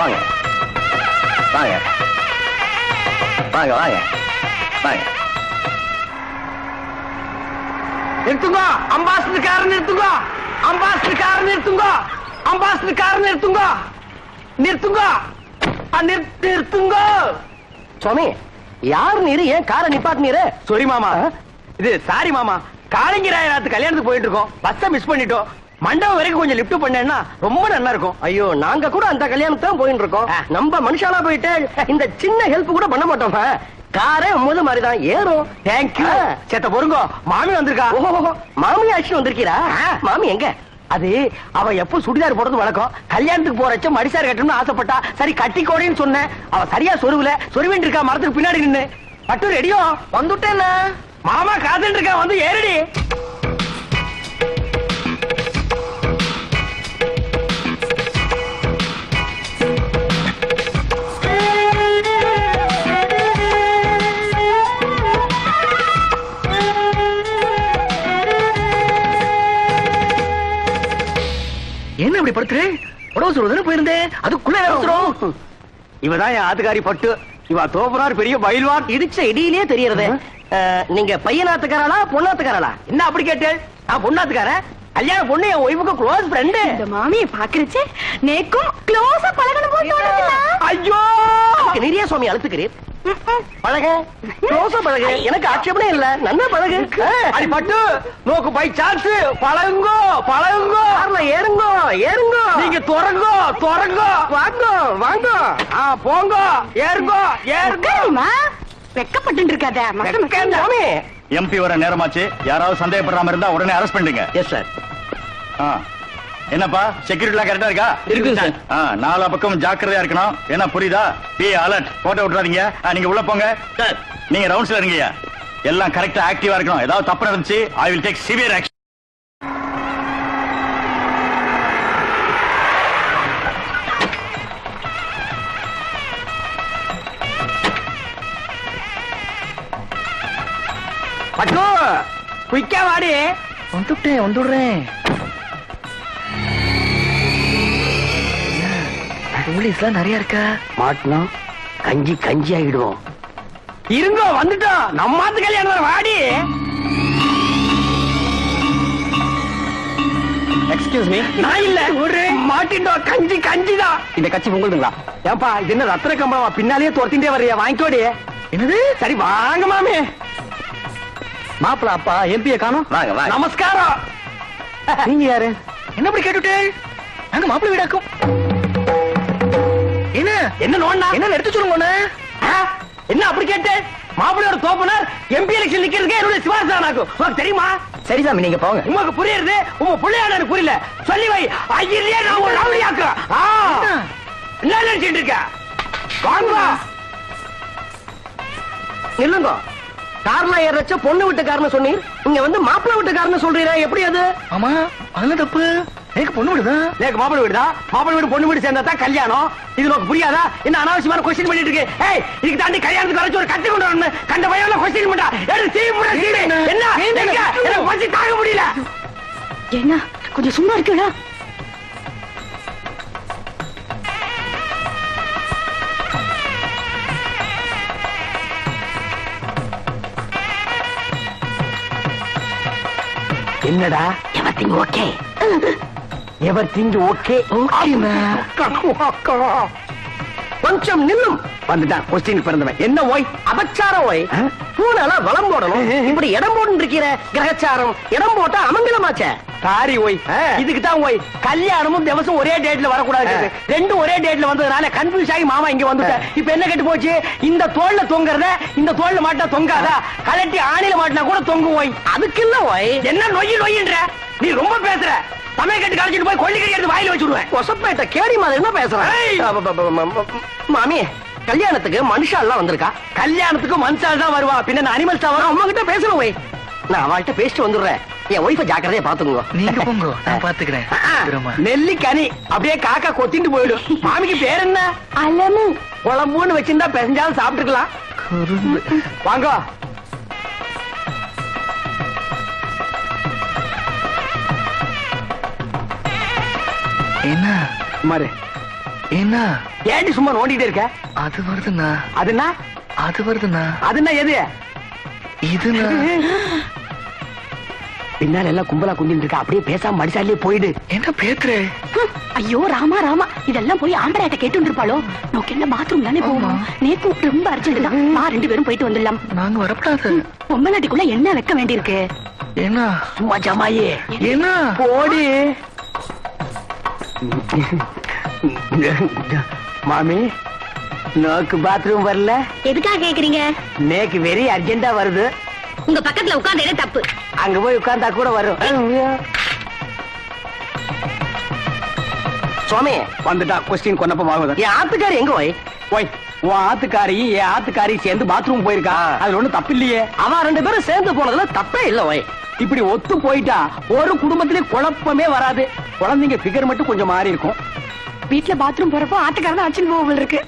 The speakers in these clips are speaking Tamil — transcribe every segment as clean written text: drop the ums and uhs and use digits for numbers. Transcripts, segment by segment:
வாங்க வாங்க வாங்க வாங்க வாங்க. நிறுத்துங்க, அம்பாசிடர் கார் நிறுத்துங்க, அம்பாசிடர் கார் நிறுத்துங்க, அம்பாசிடர் கார் நிறுத்துங்க, நிறுத்துங்க, நிறுத்துங்க. சுவாமி, யார் நீரு? ஏன் காரை நிப்பாட்டு நீரு? சாரி மாமா, இது சாரி மாமா, காளிங்கராயநாத்து கல்யாணத்துக்கு போயிட்டு இருக்கோம், பஸ்ஸை மிஸ் பண்ணிட்டோம். மண்டபம் வரைக்கும் கொஞ்சம் லிப்ட் பண்ணேன்னா ரொம்ப நல்லா இருக்கும். ஐயோ, நாங்க கூட அந்த கல்யாணத்துக்கு தான் போயிட்டு இருக்கோம். நம்ம மனுஷாலா போயிட்டு இந்த சின்ன ஹெல்ப் கூட பண்ண மாட்டோம். காரே முத மாதிரிதான் ஏறும். தேங்க்யூ. சேத்த பொறுங்கோ, மாமி வந்திருக்கா. ஓஹோ, மாமி ஆச்சு வந்திருக்கீரா? மாமி எங்க? அது அவ எப்ப சுடிதார் போடுறது வழக்கம். கல்யாணத்துக்கு போறச்ச மடிசார் கட்டணும்னு ஆசைப்பட்டா, சரி கட்டிக்கோடின்னு சொன்னேன். அவ சரியா சொருவுல சொருவேன் இருக்கா மரத்துக்கு பின்னாடி நின்னு. பட்டு ரெடியோ? வந்துட்டேன்னா மாமா காத்துட்டு இருக்கா, வந்து ஏறடி. என்ன இப்படி படுத்துரு? உடவு சொல்றதுன்னு போயிருந்தேன், அதுக்குள்ள அவசரம். இவதான் என் ஆத்துக்காரி பட்டு. இவ தோப்புறார் பெரிய பயில்வான். இடிச்ச இடியிலே தெரியறது. நீங்க பையனாத்துக்காரா பொண்ணாத்துக்காரா? என்ன அப்படி கேட்டேன்? நான் பொண்ணாத்துக்காரன். கல்யாண பொண்ணு என் ஒய்ஃபுக்கு க்ளோஸ் ஃப்ரெண்டு. இந்த மாமியை பாக்குறச்சே நேக்கும் க்ளோஸா பழகணும் போல தோணுதுல. ஐயோ, நிறைய சுவாமி அழுத்துக்கிறீர். பழக, க்ளோஸா பழகு, எனக்கு ஆட்சேபனே இல்ல. நல்லா பழகு. அடி பட்டு, நோக்கு பை சான்ஸ். பழகுங்கோ பழகுங்கோ. கார்ல ஏறுங்கோ ஏறுங்கோ. நீங்க துறங்கோ துறங்கோ. வாங்கோ வாங்கோ. போங்கோ, ஏறுங்கோ ஏறுங்கோ. வெக்கப்பட்டு இருக்காத. சுவாமி, எம்பி வர நேரமாச்சு. யாராவது சந்தேகப்படாம இருந்தா உடனே அரெஸ்ட் பண்ணுங்க. Yes sir. என்னப்பா, செக்யூரிட்டி எல்லாம் கரெக்டா இருக்கா? இருக்கு சார். நாலா பக்கம் ஜாக்கிரதையா இருக்கணும். என்ன புரியுதா? Be alert. போட்டோ விட்டுறாதீங்க. நீங்க உள்ள போங்க. நீங்க ரவுண்ட்ஸ்ல இருங்கய்யா. எல்லாம் கரெக்டா ஆக்டிவா இருக்கணும். ஏதாவது தப்பு நடந்துச்சு, I will take severe action. பட்டு, குயிக்கா வாடி. வந்துடுறேன். போலீஸ்லாம் நிறைய இருக்கா? மாட்டினா கஞ்சி கஞ்சி ஆகிடுவோம். இருங்கோ, வந்துட்டோம். நம்ம ஆத்து கல்யாணம் வாடி. Excuse me. நான் இல்ல, ஒரு மாட்டிண்டோம். கஞ்சி கஞ்சிதான். இந்த கட்சி உங்களுதுங்களா? ஏன்பா, இது என்ன ரத்ன கம்பளமா? பின்னாலேயே துரத்திட்டே வர்றியா? வாங்கிக்கோடி. என்னது? சரி வாங்க மாமி. மாப்பிள அப்பா எம்பியை காணோம். வாங்க வாங்க. நமஸ்காரம். நீங்க யாரு? என்ன அப்படி கேட்டுட்டே? நாங்க மாப்பிள வீடாக்கும். என்ன என்ன நோண்டா? என்ன எடுத்து சொல்லுங்க. என்ன அப்படி கேட்டு? மாப்பிள்ளையோட தோப்பனர் எம்பி எலெக்ஷன் நிக்கிறதுக்கே என்னுடைய சிவாசானாக்கும். உனக்கு தெரியுமா? சரி சாமி, நீங்க போங்க. உனக்கு புரியுது, உங்க பிள்ளையாட எனக்கு புரியல. சொல்லி வை. ஐயரே, நான் ஒரு ரவுடியாக்கு. என்ன நினைச்சிட்டு இருக்க? வாங்க. நில்லுங்க. கார்ல ஏறச்ச பொண்ணு வீட்டுக்காரன்னு சொன்னீர், இங்க வந்து மாப்பிள்ளை வீட்டுக்காரன்னு சொல்றீரா? எப்படி அது? ஆமா, அதுல தப்பு. எனக்கு பொண்ணு வீடுதான். எனக்கு மாப்பிள்ளை வீடுதா? மாப்பிள்ளை வீடு பொண்ணு வீடு சேர்ந்தா தான் கல்யாணம். இது உனக்கு புரியாதா? என்ன அனாவசியமான கொஸ்டின் பண்ணிட்டு இருக்கு? ஏய், இதுக்கு தாண்டி கல்யாணத்துக்கு வரைச்சு ஒரு கட்டி கொண்டு வரணும். கண்ட பையன் கொஸ்டின் பண்ணா என்ன? எனக்கு பசி தாங்க முடியல. என்ன கொஞ்சம் சும்மா இருக்குடா. என்னடா? Everything okay. Everything okay. கொஞ்சம் நில்லும். வந்துட்டான் கொஸ்டின் பிறந்தவன். என்ன ஓய்? அபச்சாரம் ஓய். பூனால வளம் போடணும். இப்படி இடம் போட்டு இருக்கிற கிரகச்சாரம். இடம் போட்டா அமங்கலமாச்சே. சாரி ஓய், இதுக்கு தான் ஓய். கல்யாணமும் திவசம் ஒரே டேட்ல வரக்கூடாது. ரெண்டும் ஒரே டேட்ல வந்ததுனால கன்ஃபியூஸ் ஆகி மாமா இங்க வந்துட்டேன். இப்ப என்ன கெட்டு போச்சு? இந்த தோல்ல தொங்குறத இந்த தோல்ல மாட்டா தொங்காதா? கலட்டி ஆணில மாட்டினா கூட தொங்கும் ஓய். அதுக்கு இல்ல ஓய். என்ன நொய்யு நொய்யுன்ற? நீ ரொம்ப பேசுற. சமய கட்டு கழிச்சிட்டு போய் கொள்ளிக்கறி எடுத்து வாயில வச்சுடுவேன். கொசப்பேட்ட கேடி மாதிரி என்ன பேசுறேன்? மாமி, கல்யாணத்துக்கு மனுஷா எல்லாம் வந்திருக்கா? கல்யாணத்துக்கு மனுஷால் தான் வருவா, பின்ன நான் அனிமல்ஸா வரும். அம்மா கிட்ட பேசணும் ஓய். நான் அவள்கிட்ட பேசிட்டு வந்துடுறேன். என் ஒய்ஃபை ஜாக்கிரதையா பாத்துங்க. நீங்க போங்க, நான் பாத்துக்கிறேன். நெல்லி கனி அப்படியே காக்கா கொத்திட்டு போயிடும். மாமிக்கு பேர் என்ன? அலமு. குழம்புன்னு வச்சிருந்தா பெசஞ்சாலும் சாப்பிட்டுக்கலாம். வாங்க. என்ன மாறு, என்ன ஏண்டி சும்மா நோண்டிட்டே இருக்க? அது வருதுண்ணா, அதுன்னா அது வருதுண்ணா, அதுன்னா எது? இதுண்ணா. பின்னால எல்லாம் கும்பலா குந்திட்டு இருக்கா, அப்படியே பேசாம மடிசாலே போயிடு. என்ன பேத்துறே? ஐயோ ராமா ராமா, இதெல்லாம் போய் ஆம்பளையாட்ட கேட்டு இருப்பாளோ? நோக்கு என்ன பாத்ரூம் தானே போகணும். நேக்கும் ரொம்ப அர்ஜென்ட் தான், நான் 2 பேரும் போயிட்டு வந்துடலாம். நாங்க வரப்படாது. பொம்மநாட்டிக்குள்ள என்ன வைக்க வேண்டியிருக்கு? என்ன சும்மா ஜமாயே என்ன போடி. மாமி, நோக்கு பாத்ரூம் வரல? எதுக்காக கேக்குறீங்க? நேக்கு வெரி அர்ஜென்டா வருது. உங்க பக்கத்துல உட்கார்ந்தே தப்பு. அங்க போய் உட்கார்ந்தா கூட வரும். சுவாமி வந்துட்டா. கொஸ்டின் கொன்னப்ப வாங்குது. என் ஆத்துக்காரி எங்க போய்? போய் உன் ஆத்துக்காரியும் என் ஆத்துக்காரியும் சேர்ந்து பாத்ரூம் போயிருக்கா. அதுல ஒண்ணும் தப்பு இல்லையே. அவ 2 பேரும் சேர்ந்து போனதுல தப்பே இல்ல. போய் இப்படி ஒத்து போயிட்டா ஒரு குடும்பத்திலே குழப்பமே வராது. குழந்தைங்க பிகர் மட்டும் கொஞ்சம் மாறி இருக்கும். வீட்டுல பாத்ரூம் போறப்போ ஆட்டுக்காரன் தான் அச்சின் போவல் இருக்கு.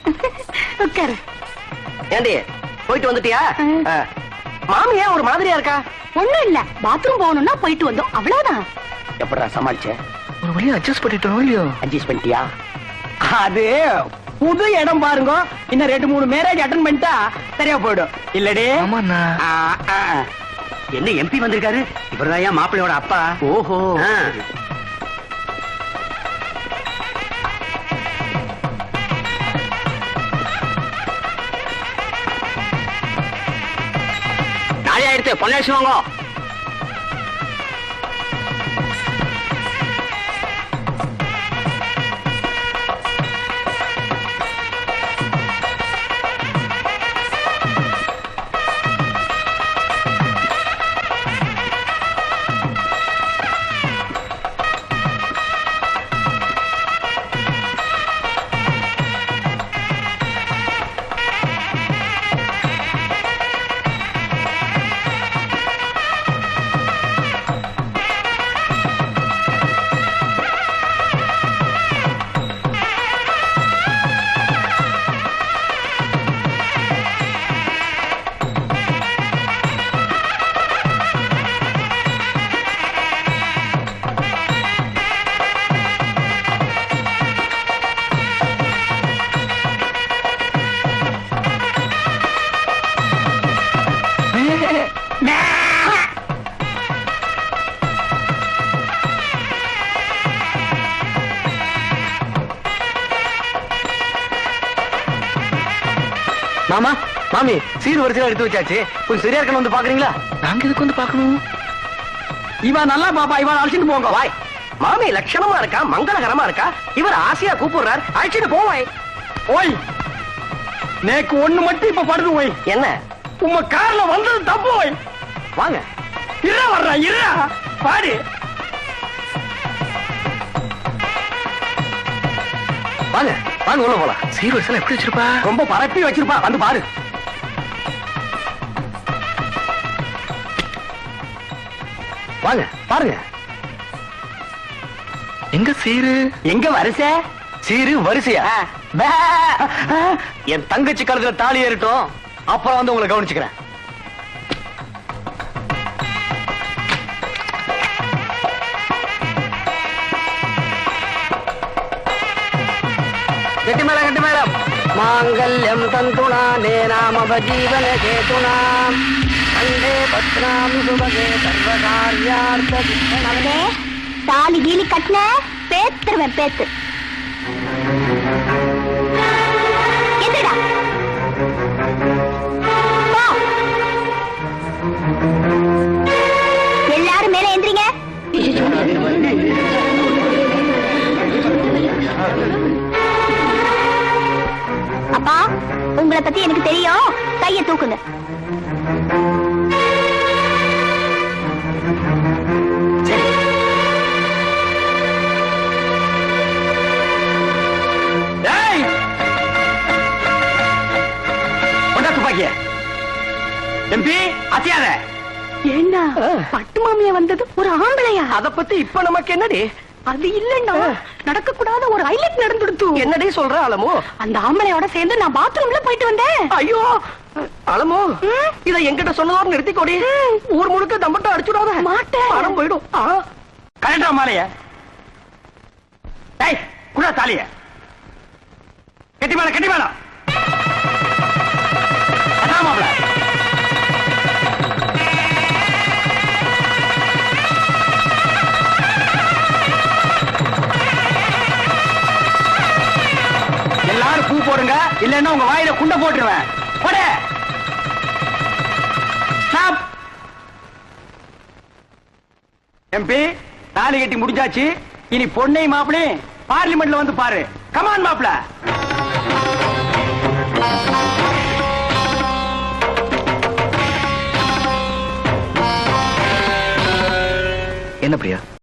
உட்காரு. ஏண்டி போயிட்டு வந்துட்டியா? மாமி ஏன் ஒரு மாதிரியா இருக்கா? ஒண்ணும் இல்ல, பாத்ரூம் போகணும்னா போயிட்டு வந்தோம், அவ்வளவுதான். எப்படா சமாளிச்ச? ஒரு வழியா அட்ஜஸ்ட் பண்ணிட்டோம் இல்லையோ? அட்ஜஸ்ட் பண்ணிட்டியா? அது புது இடம் பாருங்க. இன்னும் 2-3 மேரேஜ் அட்டன் பண்ணிட்டா சரியா போயிடும். இல்லடே? ஆமாண்ணா. என்ன எம்பி வந்திருக்காரு? இவர்தான் ஏன் மாப்பிள்ளையோட அப்பா. ஓஹோ. நாளை ஆயிடுத்து, பொன்னாட்சி வாங்க. மாமா, மாமி, சீர் வரிசையா எடுத்து வச்சாச்சு. கொஞ்சம் சரியா இருக்கணும், வந்து பாக்குறீங்களா? நாங்க இதுக்கு வந்து பாக்கணும். இவன் நல்லா பாப்பா, இவன் அழைச்சிட்டு போங்க. வாய். மாமி லட்சணமா இருக்கா, மங்களகரமா இருக்கா. இவர் ஆசையா கூப்பிடுறார், அழைச்சிட்டு போவாய். ஓய், நேக்கு ஒண்ணு மட்டும் இப்ப படுது. ஓய், என்ன உங்க கார்ல வந்தது தப்பு. ஓய், வாங்க. இரா வர்றா, இரா பாடி. வாங்க வாங்க, உள்ள போலாம். சீர் வரிசையில எப்படி வச்சிருப்பா? ரொம்ப பரப்பி வச்சிருப்பா, வந்து பாரு. வாங்க பாருங்க. எங்க சீரு? எங்க வரிசை? சீரு வரிசையா? பே. என் தங்கச்சி கழுத்துல தாலி ஏறிட்டோம், அப்புறம் வந்து உங்களை கவனிச்சுக்கிறேன். கெட்டி மேடம், கெட்டி மேடம். மாங்கல்யம் தந்துனா நேனாம ஜீவன கேதுனா அண்டே பத்ராம் சுபகே சர்வகார்யார்த்த அவனே தாலி கீலி கட்டின பேத்துருவேன், பேத்து. எதுடா எல்லாரும் மேல எந்திரிங்க. அப்பா, உங்களை பத்தி எனக்கு தெரியும், கையை தூக்குங்க. எம்பி அத்தியாத ஏண்டா பட்டு மாமியா வந்தது ஒரு ஆம்பளையா? அத பத்தி இப்ப நமக்கு என்னடி? அது இல்லன்னா நடக்க கூடாத ஒரு ஹைலைட் நடந்துடுத்து. என்னடி சொல்ற அலமோ? அந்த ஆம்பளையோட சேர்ந்து நான் பாத்ரூம்ல போயிட்டு வந்தேன். ஐயோ அலமோ, இத என்கிட்ட சொன்னதோட நிறுத்திக்கோடி. ஊர் முழுக்க தம்பட்டம் அடிச்சுடாத. மாட்டேன், பணம் போயிடும். கரெக்டா மாலைய குடா தாலிய. கட்டி மேல கட்டி மேல மாப்பிள எல்லாரும் பூ போடுங்க இல்லன்னா உங்க வாயில குண்ட போட்டுருவேன் போடு ஸ்டாப் எம்பி தாலி கட்டி முடிஞ்சாச்சு இனி பொண்ணை மாப்பிளே பார்லிமெண்ட்ல வந்து பாரு கமான் மாப்பிள என்ன பிரியா